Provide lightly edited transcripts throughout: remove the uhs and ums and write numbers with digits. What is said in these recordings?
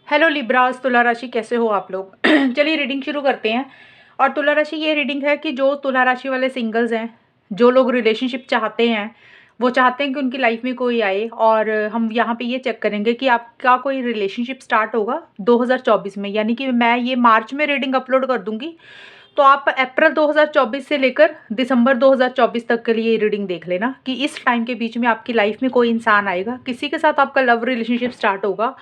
Hello Libras, तुला राशि कैसे हो आप लोग। चलिए रीडिंग शुरू करते हैं। और तुला राशि ये रीडिंग है कि जो तुला राशि वाले सिंगल्स हैं, जो लोग रिलेशनशिप चाहते हैं, वो चाहते हैं कि उनकी लाइफ में कोई आए। और हम यहाँ पे ये चेक करेंगे कि आपका कोई रिलेशनशिप स्टार्ट होगा 2024 में। यानी कि मैं ये मार्च में रीडिंग अपलोड कर दूंगी, तो आप अप्रैल 2024 से लेकर दिसंबर 2024 तक के लिए ये रीडिंग देख लेना कि इस टाइम के बीच में आपकी लाइफ में कोई इंसान आएगा, किसी के साथ आपका लव रिलेशनशिप स्टार्ट होगा।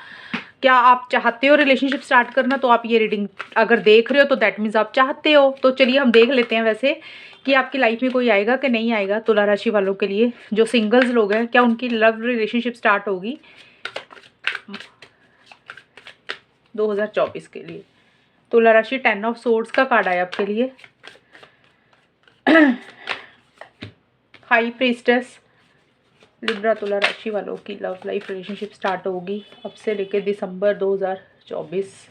क्या आप चाहते हो रिलेशनशिप स्टार्ट करना, तो आप ये रीडिंग अगर देख रहे हो तो दैट मीन्स आप चाहते हो। तो चलिए हम देख लेते हैं वैसे कि आपकी लाइफ में कोई आएगा कि नहीं आएगा। तुला राशि वालों के लिए जो सिंगल्स लोग हैं, क्या उनकी लव रिलेशनशिप स्टार्ट होगी 2024 के लिए। तुला राशि 10 ऑफ सोर्ड्स का कार्ड आया आपके लिए। हाई प्रीस्टेस, लिब्रा तुला राशि वालों की लव लाइफ रिलेशनशिप स्टार्ट होगी अब से लेकर दिसंबर 2024।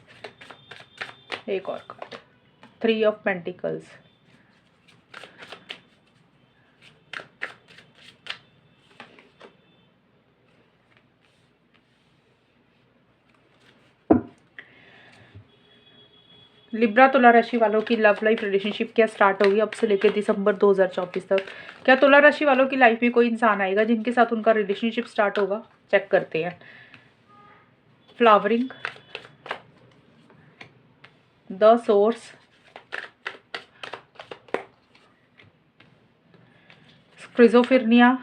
एक और कार्ड, 3 ऑफ पेंटिकल्स। लिब्रा तुला राशि वालों की लव लाइफ रिलेशनशिप क्या स्टार्ट होगी अब से लेकर दिसंबर 2024 तक। क्या तुला राशि वालों की लाइफ में कोई इंसान आएगा जिनके साथ उनका रिलेशनशिप स्टार्ट होगा। चेक करते हैं। फ्लावरिंग, द सोर्स, स्क्रिजोफिर्निया,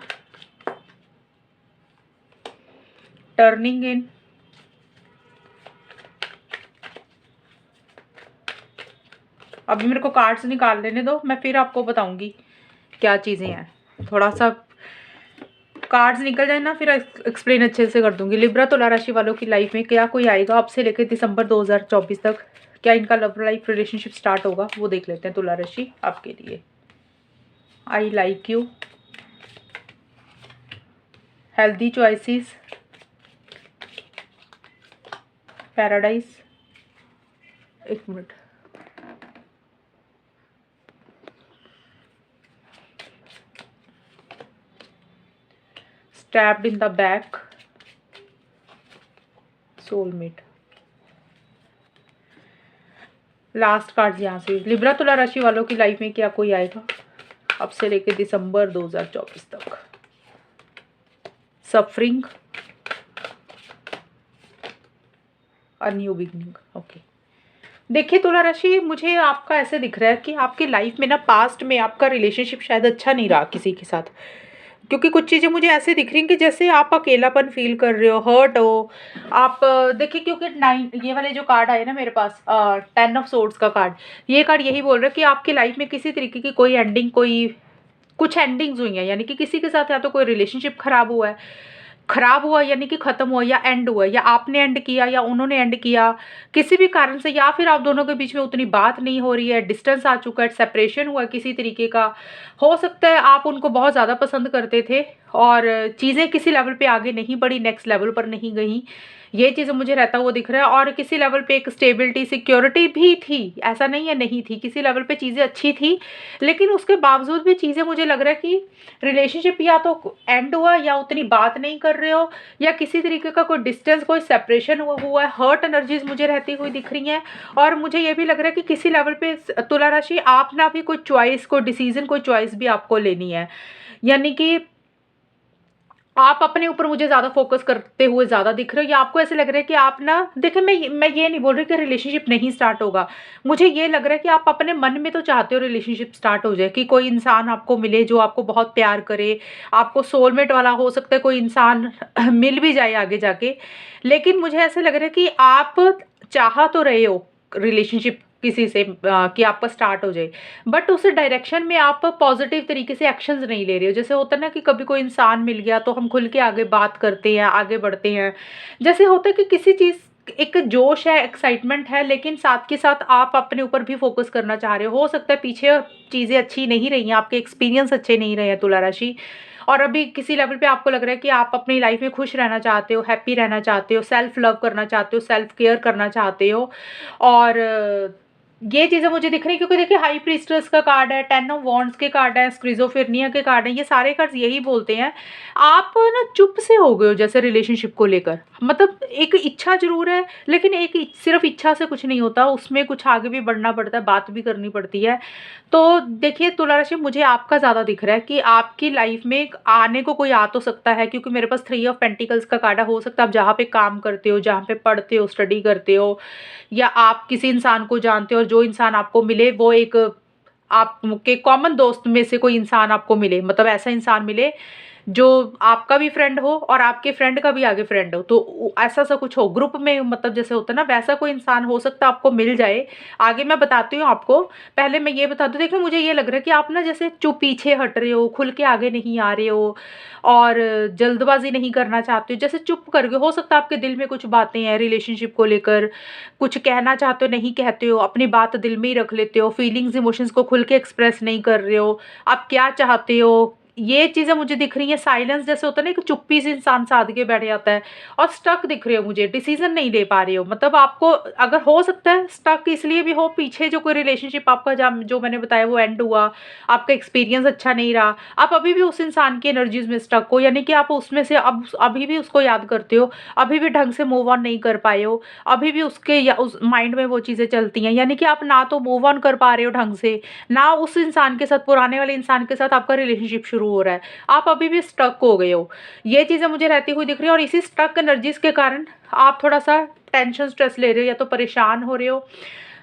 टर्निंग इन, अभी मेरे को कार्ड्स निकाल लेने दो, मैं फिर आपको बताऊंगी क्या चीज़ें हैं। थोड़ा सा कार्ड्स निकल जाए ना, फिर एक्सप्लेन अच्छे से कर दूंगी। लिब्रा तुला राशि वालों की लाइफ में क्या कोई आएगा अब से लेकर दिसंबर 2024 तक। क्या इनका लव लाइफ रिलेशनशिप स्टार्ट होगा, वो देख लेते हैं तुला राशि आपके लिए। I like you, healthy choices, paradise. एक मिनट, stabbed in the back, soulmate. Last card यहाँ से। लिब्रा तुला राशि वालों की लाइफ में क्या कोई आएगा अब से लेकर दिसंबर 2024 तक। Suffering, a new beginning. Okay, देखिए तुला राशि, मुझे आपका ऐसे दिख रहा है कि आपकी लाइफ में ना पास्ट में आपका रिलेशनशिप शायद अच्छा नहीं रहा किसी के साथ। क्योंकि कुछ चीज़ें मुझे ऐसे दिख रही हैं कि जैसे आप अकेलापन फील कर रहे हो, हर्ट हो आप। देखिए क्योंकि 9 ये वाले जो कार्ड आए ना मेरे पास, 10 ऑफ सोर्ड्स का कार्ड, ये कार्ड यही बोल रहा है कि आपकी लाइफ में किसी तरीके की कोई एंडिंग, कोई कुछ एंडिंग्स हुई हैं। यानी कि किसी के साथ या तो कोई रिलेशनशिप खराब हुआ यानी कि खत्म हुआ, या एंड हुआ, या आपने एंड किया या उन्होंने एंड किया किसी भी कारण से, या फिर आप दोनों के बीच में उतनी बात नहीं हो रही है, डिस्टेंस आ चुका है, सेपरेशन हुआ किसी तरीके का। हो सकता है आप उनको बहुत ज़्यादा पसंद करते थे और चीज़ें किसी लेवल पे आगे नहीं बढ़ी, नेक्स्ट लेवल पर नहीं गई। ये चीज़ मुझे रहता हुआ दिख रहा है। और किसी लेवल पे एक स्टेबिलिटी, सिक्योरिटी भी थी, ऐसा नहीं है नहीं थी, किसी लेवल पे चीज़ें अच्छी थी। लेकिन उसके बावजूद भी चीज़ें, मुझे लग रहा है कि रिलेशनशिप या तो एंड हुआ, या उतनी बात नहीं कर रहे हो, या किसी तरीके का कोई डिस्टेंस, कोई सेपरेशन हुआ है। हर्ट एनर्जीज मुझे रहती हुई दिख रही हैं। और मुझे ये भी लग रहा है कि किसी लेवल पे तुला राशि आप ना भी कोई चॉइस, कोई डिसीजन, कोई चॉइस भी आपको लेनी है। यानी कि आप अपने ऊपर मुझे ज़्यादा फोकस करते हुए ज़्यादा दिख रहे हो, या आपको ऐसे लग रहा है कि आप ना, देखिए मैं ये नहीं बोल रही कि रिलेशनशिप नहीं स्टार्ट होगा। मुझे ये लग रहा है कि आप अपने मन में तो चाहते हो रिलेशनशिप स्टार्ट हो जाए, कि कोई इंसान आपको मिले जो आपको बहुत प्यार करे, आपको सोलमेट वाला हो सकता है कोई इंसान मिल भी जाए आगे जाके। लेकिन मुझे ऐसे लग रहा है कि आप चाह तो रहे हो रिलेशनशिप किसी से, कि आपका स्टार्ट हो जाए, बट उस डायरेक्शन में आप पॉजिटिव तरीके से एक्शंस नहीं ले रहे हो। जैसे होता है ना कि कभी कोई इंसान मिल गया तो हम खुल के आगे बात करते हैं, आगे बढ़ते हैं। जैसे होता है कि किसी चीज़, एक जोश है, एक्साइटमेंट है, लेकिन साथ के साथ आप अपने ऊपर भी फोकस करना चाह रहे हो सकता है पीछे चीज़ें अच्छी नहीं रही हैं, आपके एक्सपीरियंस अच्छे नहीं रहे हैं तुला राशि। और अभी किसी लेवल पे आपको लग रहा है कि आप अपनी लाइफ में खुश रहना चाहते हो, हैप्पी रहना चाहते हो, सेल्फ लव करना चाहते हो, सेल्फ केयर करना चाहते हो। और ये चीज़ें मुझे दिख रही हैं क्योंकि देखिए हाई प्रीस्टेस का कार्ड है, 10 ऑफ वॉन्ड्स के कार्ड है, स्किज़ोफ्रेनिया के कार्ड हैं, ये सारे कार्ड्स यही बोलते हैं, आप ना चुप से हो गए हो जैसे रिलेशनशिप को लेकर। मतलब एक इच्छा ज़रूर है, लेकिन एक सिर्फ़ इच्छा से कुछ नहीं होता, उसमें कुछ आगे भी बढ़ना पड़ता है, बात भी करनी पड़ती है। तो देखिए तुला राशि, मुझे आपका ज़्यादा दिख रहा है कि आपकी लाइफ़ में एक आने को कोई आ तो सकता है, क्योंकि मेरे पास 3 ऑफ पेंटिकल्स का कार्ड है। हो सकता है आप जहाँ पे काम करते हो, जहाँ पे पढ़ते हो, स्टडी करते हो, या आप किसी इंसान को जानते हो और जो इंसान आपको मिले वो एक आपके कॉमन दोस्त में से कोई इंसान आपको मिले, मतलब ऐसा इंसान मिले जो आपका भी फ्रेंड हो और आपके फ्रेंड का भी आगे फ्रेंड हो, तो ऐसा सा कुछ हो ग्रुप में, मतलब जैसे होता है ना, वैसा कोई इंसान हो सकता है आपको मिल जाए। आगे मैं बताती हूँ आपको, पहले मैं ये बता दूँ। देखो मुझे ये लग रहा है कि आप ना जैसे चुप पीछे हट रहे हो, खुल के आगे नहीं आ रहे हो और जल्दबाजी नहीं करना चाहते हो, जैसे चुप करके, हो सकता है आपके दिल में कुछ बातें हैं रिलेशनशिप को लेकर, कुछ कहना चाहते हो नहीं कहते हो, अपनी बात दिल में ही रख लेते हो, फीलिंग्स इमोशंस को खुल के एक्सप्रेस नहीं कर रहे हो, आप क्या चाहते हो, ये चीज़ें मुझे दिख रही हैं। साइलेंस जैसे होता है ना, एक चुप्पी से इंसान साध के बैठ जाता है, और स्टक दिख रहे हो मुझे, डिसीजन नहीं ले पा रहे हो। मतलब आपको, अगर हो सकता है स्टक इसलिए भी हो, पीछे जो कोई रिलेशनशिप आपका जो मैंने बताया वो एंड हुआ, आपका एक्सपीरियंस अच्छा नहीं रहा, आप अभी भी उस इंसान की एनर्जीज में स्टक हो, यानी कि आप उसमें से अब अभी भी उसको याद करते हो, अभी भी ढंग से मूव ऑन नहीं कर पाए हो, अभी भी उसके या उस माइंड में वो चीज़ें चलती हैं, यानी कि आप ना तो मूव ऑन कर पा रहे हो ढंग से, ना उस इंसान के साथ, पुराने वाले इंसान के साथ आपका रिलेशनशिप शुरू हो रहा है, आप अभी भी स्टक हो गए हो। ये चीज़ें मुझे रहती हुई दिख रही है, और इसी स्टक एनर्जीज के कारण आप थोड़ा-सा टेंशन, स्ट्रेस ले रहे हो, या तो परेशान हो रहे हो,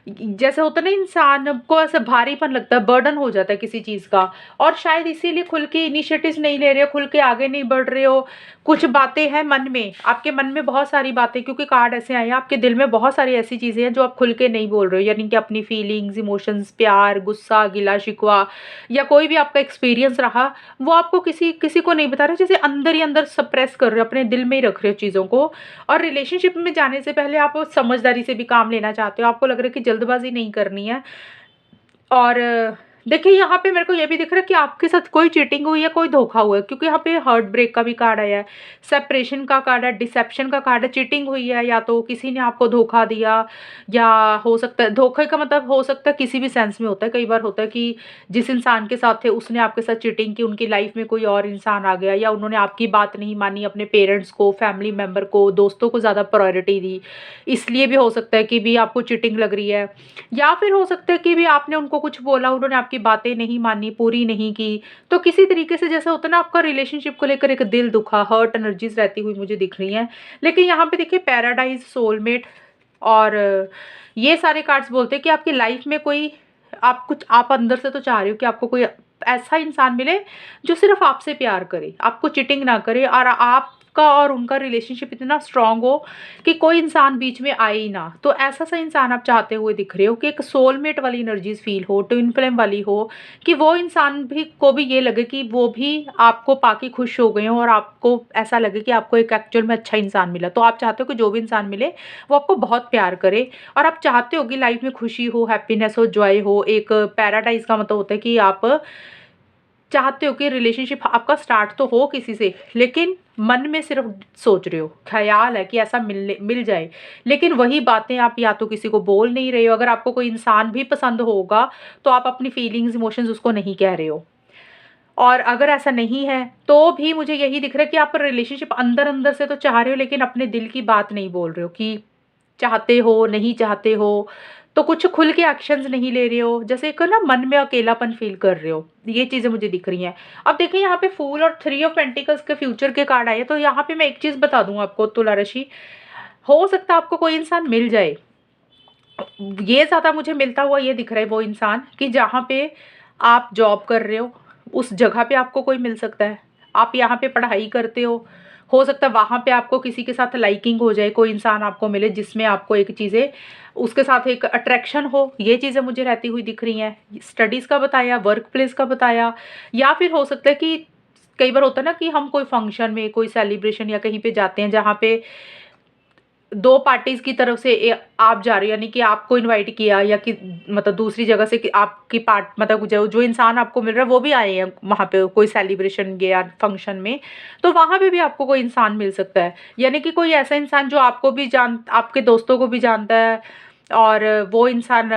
जैसे होता है ना, इंसान को ऐसे भारीपन लगता है, बर्डन हो जाता है किसी चीज़ का, और शायद इसीलिए खुल के इनिशिएटिव्स नहीं ले रहे हो, खुल के आगे नहीं बढ़ रहे हो। कुछ बातें हैं मन में, आपके मन में बहुत सारी बातें, क्योंकि कार्ड ऐसे आए हैं, आपके दिल में बहुत सारी ऐसी चीज़ें हैं जो आप खुल के नहीं बोल रहे हो, यानी कि अपनी फीलिंग्स, इमोशंस, प्यार, गुस्सा, गिला शिकवा, या कोई भी आपका एक्सपीरियंस रहा, वो आपको किसी किसी को नहीं बता रहे, जैसे अंदर ही अंदर सप्रेस कर रहे हो, अपने दिल में ही रख रहे हो चीज़ों को। और रिलेशनशिप में जाने से पहले आप समझदारी से भी काम लेना चाहते हो, आपको लग रहा है कि जल्दबाजी नहीं करनी है। और देखिए यहाँ पे मेरे को ये भी दिख रहा है कि आपके साथ कोई चीटिंग हुई है, कोई धोखा हुआ है, क्योंकि यहाँ पे हार्ट ब्रेक का भी कार्ड आया है, सेपरेशन का कार्ड है, डिसेप्शन का कार्ड है, चीटिंग हुई है, या तो किसी ने आपको धोखा दिया, या हो सकता है धोखे का मतलब हो सकता है किसी भी सेंस में होता है। कई बार होता है कि जिस इंसान के साथ थे उसने आपके साथ चीटिंग की, उनकी लाइफ में कोई और इंसान आ गया, या उन्होंने आपकी बात नहीं मानी, अपने पेरेंट्स को, फैमिली मेम्बर को, दोस्तों को ज़्यादा प्रायोरिटी दी, इसलिए भी हो सकता है कि भी आपको चीटिंग लग रही है। या फिर हो सकता है कि भी आपने उनको कुछ बोला, उन्होंने आपकी बातें नहीं मानी, पूरी नहीं की। तो किसी तरीके से जैसे होता है ना, आपका रिलेशनशिप को लेकर एक दिल दुखा, हर्ट एनर्जीज़ रहती हुई मुझे दिख रही हैं। लेकिन यहाँ पे देखिए पैराडाइज़, सोलमेट, और ये सारे कार्ड्स बोलते हैं कि आपकी लाइफ में कोई, आप अंदर से तो चाह रहे हो कि आपको कोई ऐसा इंसान मिले जो सिर्फ़ आपसे प्यार करे, आपको चीटिंग ना करे, और आपका और उनका रिलेशनशिप इतना स्ट्रॉन्ग हो कि कोई इंसान बीच में आए ही ना। तो ऐसा सा इंसान आप चाहते हुए दिख रहे हो कि एक सोलमेट वाली एनर्जीज़ फ़ील हो, ट्विन फ्लेम वाली हो, कि वो इंसान भी को भी ये लगे कि वो भी आपको पाके खुश हो गए हों, और आपको ऐसा लगे कि आपको एक एक्चुअल में अच्छा इंसान मिला। तो आप चाहते हो कि जो भी इंसान मिले वो आपको बहुत प्यार करे, और आप चाहते हो कि लाइफ में खुशी हो, हैप्पीनेस हो, जॉय हो। एक पैराडाइज़ का मतलब होता है कि आप चाहते हो कि रिलेशनशिप आपका स्टार्ट तो हो किसी से, लेकिन मन में सिर्फ सोच रहे हो, ख़्याल है कि ऐसा मिल जाए, लेकिन वही बातें आप या तो किसी को बोल नहीं रहे हो। अगर आपको कोई इंसान भी पसंद होगा, तो आप अपनी फीलिंग्स, इमोशंस उसको नहीं कह रहे हो। और अगर ऐसा नहीं है, तो भी मुझे यही दिख रहा है कि आप रिलेशनशिप अंदर-अंदर से तो चाह रहे हो, लेकिन अपने दिल की बात नहीं बोल रहे हो कि चाहते हो, नहीं चाहते हो, तो कुछ खुल के एक्शंस नहीं ले रहे हो, जैसे एक ना मन में अकेलापन फ़ील कर रहे हो। ये चीज़ें मुझे दिख रही हैं। अब देखिए यहाँ पे फूल और 3 ऑफ पेंटिकल्स के फ्यूचर के कार्ड आए हैं, तो यहाँ पे मैं एक चीज़ बता दूँ आपको तुला राशि, हो सकता है आपको कोई इंसान मिल जाए। ये ज़्यादा मुझे मिलता हुआ ये दिख रहा है, वो इंसान कि जहाँ पे आप जॉब कर रहे हो, उस जगह पे आपको कोई मिल सकता है। आप यहाँ पे पढ़ाई करते हो सकता है वहाँ पे आपको किसी के साथ लाइकिंग हो जाए, कोई इंसान आपको मिले जिसमें आपको एक चीज़ें, उसके साथ एक अट्रैक्शन हो, ये चीज़ें मुझे रहती हुई दिख रही हैं। स्टडीज़ का बताया, वर्क प्लेस का बताया, या फिर हो सकता है कि कई बार होता है ना कि हम कोई फंक्शन में, कोई सेलिब्रेशन या कहीं पे जाते हैं जहाँ पे 2 पार्टीज़ की तरफ से आप जा रहे हो, यानी कि आपको इनवाइट किया, या कि मतलब दूसरी जगह से कि आपकी पार्ट, मतलब जो जो इंसान आपको मिल रहा है वो भी आए हैं वहाँ पे कोई सेलिब्रेशन या फंक्शन में, तो वहाँ पे भी आपको कोई इंसान मिल सकता है। यानी कि कोई ऐसा इंसान जो आपको भी आपके दोस्तों को भी जानता है, और वो इंसान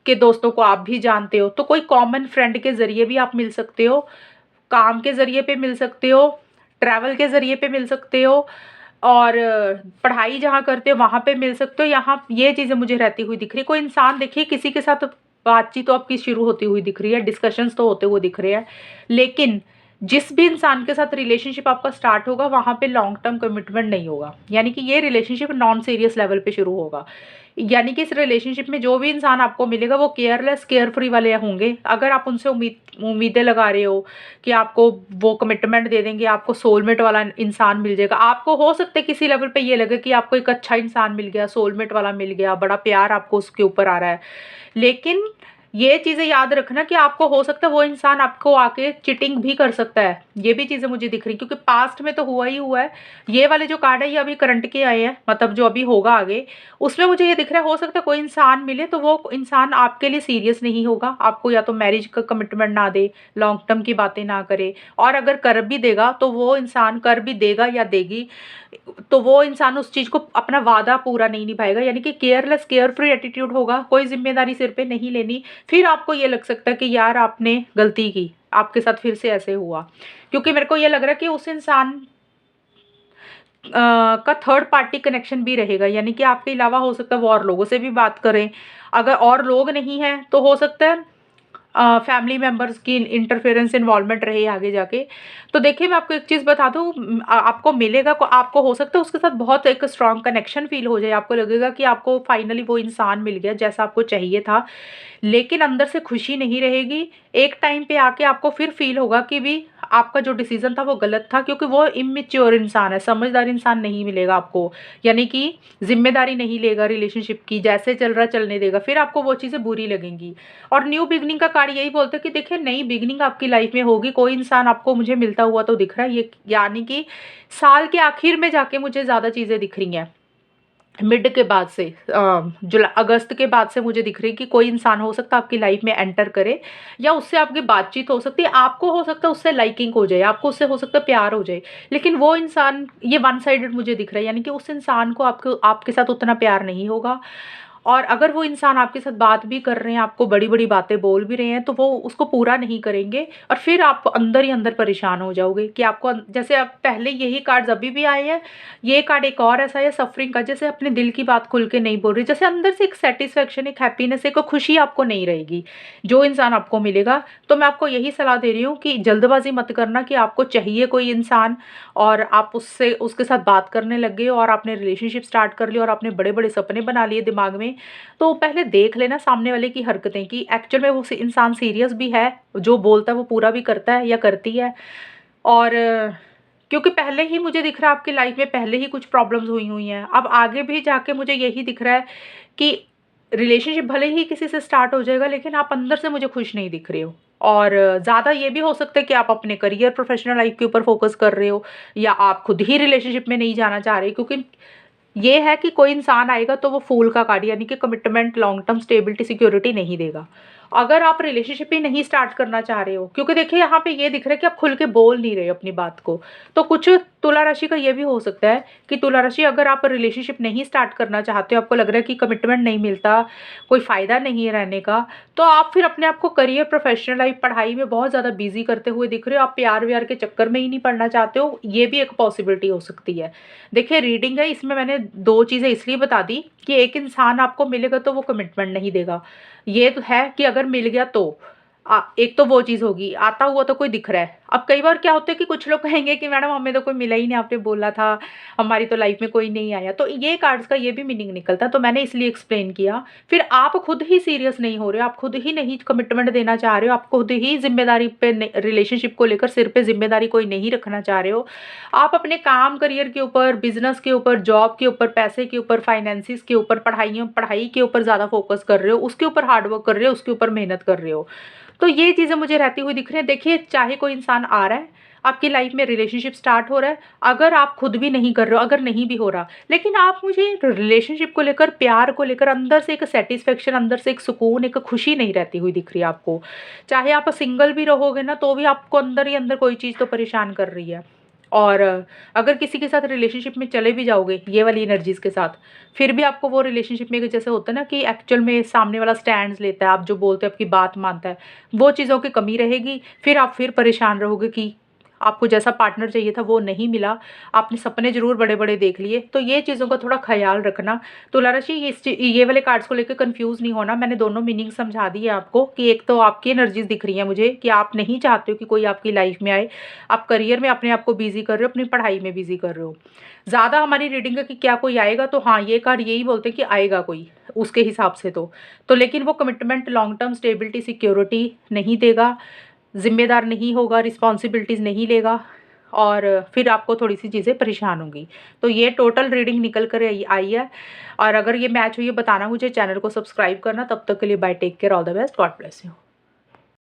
उसके दोस्तों को आप भी जानते हो, तो कोई कॉमन फ्रेंड के ज़रिए भी आप मिल सकते हो, काम के ज़रिए पे मिल सकते हो, ट्रैवल के ज़रिए पे मिल सकते हो, और पढ़ाई जहाँ करते हो वहाँ पे मिल सकते हो। यहाँ ये चीज़ें मुझे रहती हुई दिख रही है। कोई इंसान देखिए किसी के साथ बातचीत तो आपकी शुरू होती हुई दिख रही है, डिस्कशंस तो होते हुए दिख रहे हैं, लेकिन जिस भी इंसान के साथ रिलेशनशिप आपका स्टार्ट होगा वहाँ पे लॉन्ग टर्म कमिटमेंट नहीं होगा। यानी कि ये रिलेशनशिप नॉन सीरियस लेवल पे शुरू होगा। यानी कि इस रिलेशनशिप में जो भी इंसान आपको मिलेगा वो केयरलेस, केयर फ्री वाले होंगे। अगर आप उनसे उम्मीदें लगा रहे हो कि आपको वो कमिटमेंट दे देंगे, आपको सोलमेट वाला इंसान मिल जाएगा, आपको हो सकता है किसी लेवल पे ये लगे कि आपको एक अच्छा इंसान मिल गया, सोलमेट वाला मिल गया, बड़ा प्यार आपको उसके ऊपर आ रहा है, लेकिन ये चीज़ें याद रखना कि आपको हो सकता है वो इंसान आपको आके चीटिंग भी कर सकता है। ये भी चीज़ें मुझे दिख रही क्योंकि पास्ट में तो हुआ ही हुआ है। ये वाले जो कार्ड है ये अभी करंट के आए हैं, मतलब जो अभी होगा आगे, उसमें मुझे ये दिख रहा है हो सकता है कोई इंसान मिले तो वो इंसान आपके लिए सीरियस नहीं होगा, आपको या तो मैरिज का कमिटमेंट ना दे, लॉन्ग टर्म की बातें ना करे, और अगर कर भी देगा तो वो इंसान कर भी देगा या देगी तो वो इंसान उस चीज़ को अपना वादा पूरा नहीं निभाएगा। यानी कि केयरलेस, केयर फ्री एटीट्यूड होगा, कोई जिम्मेदारी सिर पे नहीं लेनी। फिर आपको ये लग सकता है कि यार आपने गलती की, आपके साथ फिर से ऐसे हुआ, क्योंकि मेरे को ये लग रहा है कि उस इंसान का थर्ड पार्टी कनेक्शन भी रहेगा। यानी कि आपके अलावा हो सकता है वो और लोगों से भी बात करें, अगर और लोग नहीं हैं तो हो सकता है फैमिली मेंबर्स की इंटरफेरेंस, इन्वॉल्वमेंट रहे आगे जाके। तो देखिए मैं आपको एक चीज़ बता दूँ, आपको मिलेगा को आपको हो सकता है उसके साथ बहुत एक स्ट्रॉन्ग कनेक्शन फील हो जाए, आपको लगेगा कि आपको फाइनली वो इंसान मिल गया जैसा आपको चाहिए था, लेकिन अंदर से खुशी नहीं रहेगी। एक टाइम पे आके आपको फिर फील होगा कि भी आपका जो डिसीजन था वो गलत था, क्योंकि वो इमेच्योर इंसान है, समझदार इंसान नहीं मिलेगा आपको। यानी कि जिम्मेदारी नहीं लेगा रिलेशनशिप की, जैसे चल रहा चलने देगा, फिर आपको वो चीज़ें बुरी लगेंगी। और न्यू बिगनिंग का कार्ड यही बोलते हैं कि देखिए नई बिगनिंग आपकी लाइफ में होगी। कोई इंसान आपको मुझे मिलता हुआ तो दिख रहा है, ये यानी कि साल के आखिर में जाके मुझे ज़्यादा चीज़ें दिख रही हैं, मिड के बाद से जुलाई अगस्त के बाद से मुझे दिख रही है कि कोई इंसान हो सकता है आपकी लाइफ में एंटर करे, या उससे आपकी बातचीत हो सकती है, आपको हो सकता है उससे लाइकिंग हो जाए, आपको उससे हो सकता है प्यार हो जाए, लेकिन वो इंसान ये वन साइडेड मुझे दिख रहा है। यानी कि उस इंसान को आपको आपके साथ उतना प्यार नहीं होगा, और अगर वो इंसान आपके साथ बात भी कर रहे हैं, आपको बड़ी बड़ी बातें बोल भी रहे हैं, तो वो उसको पूरा नहीं करेंगे, और फिर आप अंदर ही अंदर परेशान हो जाओगे कि आपको जैसे आप पहले यही कार्ड्स अभी भी आए हैं, ये कार्ड एक और ऐसा है सफरिंग का, जैसे अपने दिल की बात खुल के नहीं बोल रही, जैसे अंदर से एक सेटिस्फेक्शन, एक हैप्पीनेस, एक खुशी आपको नहीं रहेगी जो इंसान आपको मिलेगा। तो मैं आपको यही सलाह दे रही हूँ कि जल्दबाजी मत करना कि आपको चाहिए कोई इंसान और आप उससे उसके साथ बात करने लग गए और आपने रिलेशनशिप स्टार्ट कर लिया और आपने बड़े बड़े सपने बना लिए दिमाग में, तो पहले देख लेना सामने वाले की हरकतें कि एक्चुअल में वो इंसान सीरियस भी है, जो बोलता है वो पूरा भी करता है या करती है। और क्योंकि पहले ही मुझे दिख रहा है आपकी लाइफ में पहले ही कुछ प्रॉब्लम्स हुई हुई हैं, अब आगे भी जाके मुझे यही दिख रहा है कि रिलेशनशिप भले ही किसी से स्टार्ट हो जाएगा, लेकिन आप अंदर से मुझे खुश नहीं दिख रहे हो। और ज़्यादा ये भी हो सकता है कि आप अपने करियर, प्रोफेशनल लाइफ के ऊपर फोकस कर रहे हो, या आप खुद ही रिलेशनशिप में नहीं जाना चाह रहे, क्योंकि ये है कि कोई इंसान आएगा तो वो फूल का कार्ड, यानी कि commitment, long term stability, security नहीं देगा। अगर आप रिलेशनशिप ही नहीं स्टार्ट करना चाह रहे हो, क्योंकि देखिए यहाँ पे ये दिख रहा है कि आप खुल के बोल नहीं रहे हो अपनी बात को, तो कुछ तुला राशि का ये भी हो सकता है कि तुला राशि अगर आप रिलेशनशिप नहीं स्टार्ट करना चाहते हो, आपको लग रहा है कि कमिटमेंट नहीं मिलता, कोई फ़ायदा नहीं है रहने का, तो आप फिर अपने आप को करियर, प्रोफेशनल लाइफ, पढ़ाई में बहुत ज़्यादा बिजी करते हुए दिख रहे हो, आप प्यार व्यार के चक्कर में ही नहीं पड़ना चाहते हो, ये भी एक पॉसिबिलिटी हो सकती है। देखिए रीडिंग है, इसमें मैंने दो चीज़ें इसलिए बता दी कि एक इंसान आपको मिलेगा तो वो कमिटमेंट नहीं देगा, ये तो है कि अगर मिल गया तो एक तो वो चीज़ होगी, आता हुआ तो कोई दिख रहा है। अब कई बार क्या होता है कि कुछ लोग कहेंगे कि मैडम हमें तो कोई मिला ही नहीं, आपने बोला था, हमारी तो लाइफ में कोई नहीं आया, तो ये कार्ड्स का ये भी मीनिंग निकलता है, तो मैंने इसलिए एक्सप्लेन किया। फिर आप खुद ही सीरियस नहीं हो रहे हो, आप खुद ही नहीं कमिटमेंट देना चाह रहे हो, आप खुद ही जिम्मेदारी पे, रिलेशनशिप को लेकर सिर पे जिम्मेदारी कोई नहीं रखना चाह रहे हो, आप अपने काम, करियर के ऊपर, बिजनेस के ऊपर, जॉब के ऊपर, पैसे के ऊपर, फाइनेंसिस के ऊपर, पढ़ाई के ऊपर ज़्यादा फोकस कर रहे हो, उसके ऊपर हार्डवर्क कर रहे हो, उसके ऊपर मेहनत कर रहे हो, तो ये चीज़ें मुझे रहती हुई दिख रही हैं। देखिए चाहे कोई इंसान आ रहा है आपकी लाइफ में, रिलेशनशिप स्टार्ट हो रहा है, अगर आप खुद भी नहीं कर रहे हो, अगर नहीं भी हो रहा, लेकिन आप मुझे रिलेशनशिप को लेकर, प्यार को लेकर अंदर से एक सेटिस्फेक्शन, अंदर से एक सुकून, एक खुशी नहीं रहती हुई दिख रही है आपको। चाहे आप सिंगल भी रहोगे ना तो भी आपको अंदर ही अंदर कोई चीज़ तो परेशान कर रही है। और अगर किसी के साथ रिलेशनशिप में चले भी जाओगे ये वाली एनर्जीज़ के साथ, फिर भी आपको वो रिलेशनशिप में जैसे होता है ना कि एक्चुअल में सामने वाला स्टैंड्स लेता है, आप जो बोलते हो आपकी बात मानता है, वो चीज़ों की कमी रहेगी। फिर आप फिर परेशान रहोगे कि आपको जैसा पार्टनर चाहिए था वो नहीं मिला, आपने सपने ज़रूर बड़े-बड़े देख लिए। तो ये चीज़ों का थोड़ा ख़्याल रखना। तुला राशि ये वाले कार्ड्स को लेकर कन्फ्यूज़ नहीं होना, मैंने दोनों मीनिंग समझा दी है आपको कि एक तो आपकी एनर्जीज़ दिख रही हैं मुझे कि आप नहीं चाहते हो कि कोई आपकी लाइफ़ में आए, आप करियर में अपने आप को बिज़ी कर रहे हो, अपनी पढ़ाई में बिज़ी कर रहे हो। ज़्यादा हमारी रीडिंग है कि क्या कोई आएगा, तो हाँ, ये कार्ड यही बोलते हैं कि आएगा कोई, उसके हिसाब से तो लेकिन वो commitment, long term stability, security नहीं देगा, ज़िम्मेदार नहीं होगा, रिस्पॉन्सिबिलिटीज़ नहीं लेगा और फिर आपको थोड़ी-सी चीज़ें परेशान होंगी। तो ये टोटल रीडिंग निकल कर आई आई है और अगर ये मैच हुई है बताना मुझे, चैनल को सब्सक्राइब करना। तब तक के लिए bye, take care, all the best, God bless you.